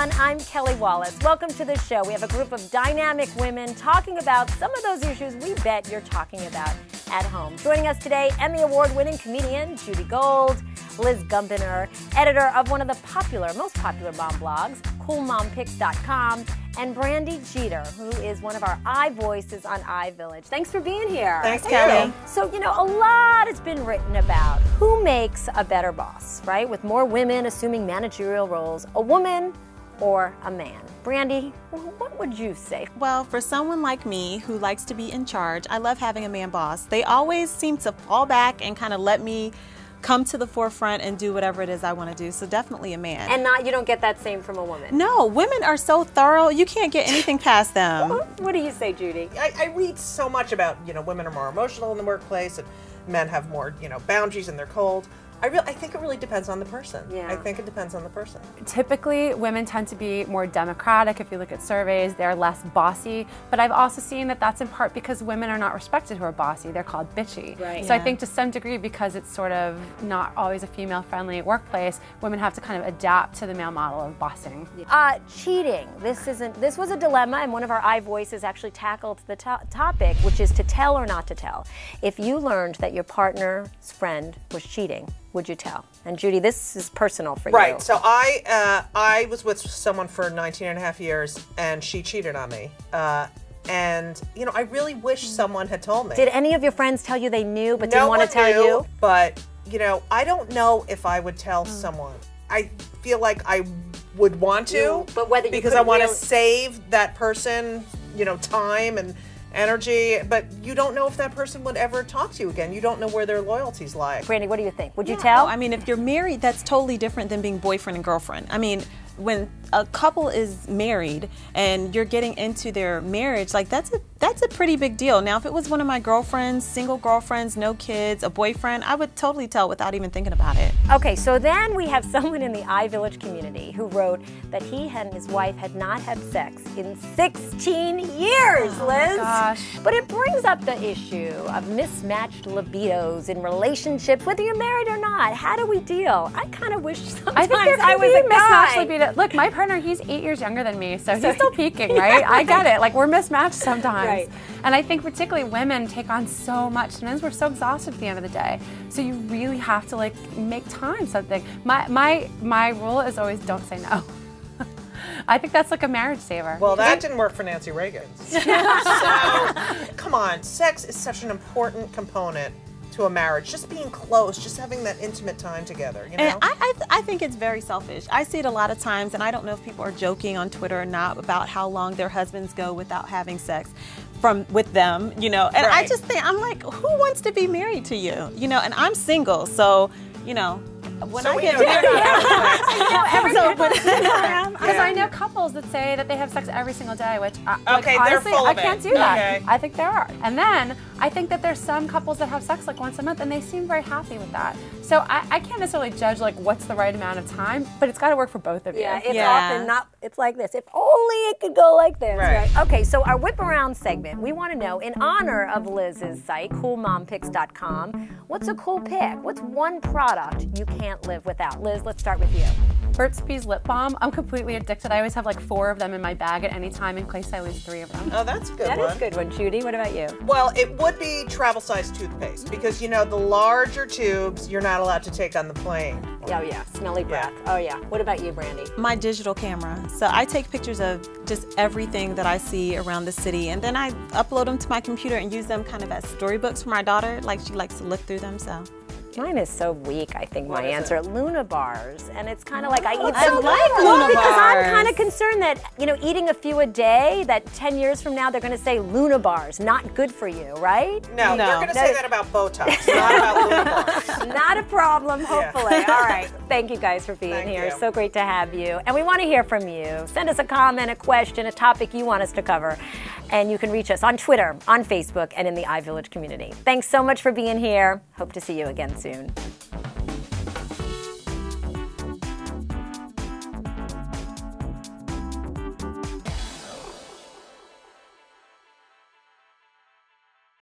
everyone. I'm Kelly Wallace. Welcome to the show. We have a group of dynamic women talking about some of those issues we bet you're talking about at home. Joining us today, Emmy Award-winning comedian Judy Gold, Liz Gumbiner, editor of one of the most popular mom blogs, CoolMomPics.com, and Brandy Jeter, who is one of our iVoices on iVillage. Thanks for being here. Thanks, Kelly. So, you know, a lot has been written about who makes a better boss, right? With more women assuming managerial roles, a woman or a man. Brandy, what would you say? Well, for someone like me who likes to be in charge, I love having a man boss. They always seem to fall back and kind of let me come to the forefront and do whatever it is I want to do. So definitely a man. And you don't get that same from a woman? No, women are so thorough, you can't get anything past them. What do you say, Judy? I read so much about, women are more emotional in the workplace and men have more, boundaries and they're cold. I think it really depends on the person. Yeah. I think it depends on the person. Typically, women tend to be more democratic. If you look at surveys, they're less bossy. But I've also seen that that's in part because women are not respected who are bossy. They're called bitchy. Right. So I think to some degree, because it's sort of not always a female-friendly workplace, women have to kind of adapt to the male model of bossing. Cheating. This was a dilemma, and one of our iVoices actually tackled the topic, which is to tell or not to tell. If you learned that your partner's friend was cheating, would you tell? And Judy, this is personal for you. Right, so I was with someone for 19 and a half years and she cheated on me. And, I really wish someone had told me. Did any of your friends tell you they knew but didn't want to tell you? But, I don't know if I would tell someone. I feel like I would want to, but whether you because I want to save that person, time and energy, but you don't know if that person would ever talk to you again. You don't know where their loyalties lie. Brandy, what do you think? Would you tell? I mean, if you're married, that's totally different than being boyfriend and girlfriend. I mean, when a couple is married and you're getting into their marriage, like that's a pretty big deal. Now, if it was one of my girlfriends, single girlfriends, no kids, a boyfriend, I would totally tell without even thinking about it. Okay, so then we have someone in the iVillage community who wrote that he and his wife had not had sex in 16 years, Liz. Gosh. But it brings up the issue of mismatched libidos in relationships, whether you're married or not. How do we deal? I kind of wish sometimes I think there I could was be a mismatched guy. libido. Look, my partner, he's 8 years younger than me, so he's still peaking, right? I get it. Like, we're mismatched sometimes. Right. And I think particularly women take on so much. Sometimes we're so exhausted at the end of the day. So you really have to, like, make time something. My rule is always don't say no. I think that's like a marriage saver. Well, that didn't work for Nancy Reagan. So, come on, sex is such an important component to a marriage. Just being close, just having that intimate time together, And I think it's very selfish. I see it a lot of times, and I don't know if people are joking on Twitter or not about how long their husbands go without having sex with them, And Right. I just think, I'm like, who wants to be married to you? And I'm single, so, when I get because I know couples that say that they have sex every single day, which Okay, like, they're honestly, full I of it. can't do that. Okay. I think there are. And then I think that there's some couples that have sex like once a month and they seem very happy with that. So I can't necessarily judge like what's the right amount of time, but it's got to work for both of you. Yeah, it's often not, it's like this. If only it could go like this, right? Okay, so our whip around segment, we want to know, in honor of Liz's site, CoolMomPics.com, what's a cool pick? What's one product you can't live without? Liz, let's start with you. Burt's Bees lip balm. I'm completely addicted. I always have like 4 of them in my bag at any time in case I lose 3 of them. Oh, that's a good one. That is a good one. Judy, what about you? Well, it would be travel-sized toothpaste because, the larger tubes you're not allowed to take on the plane. Oh yeah, smelly breath. Oh yeah. What about you, Brandy? My digital camera. So I take pictures of just everything that I see around the city, and then I upload them to my computer and use them kind of as storybooks for my daughter. Like, she likes to look through them, so. Mine is so weak, I think, my is answer. Luna bars. And it's kind of like I eat I some like Luna because I'm bars. kind of concerned that, eating a few a day, that 10 years from now they're going to say Luna bars, not good for you, right? No, they're going to say that about Botox, not about Luna bars. Not a problem, hopefully. All right. Thank you guys for being here. you. So great to have you. And we want to hear from you. Send us a comment, a question, a topic you want us to cover. And you can reach us on Twitter, on Facebook, and in the iVillage community. Thanks so much for being here. Hope to see you again soon.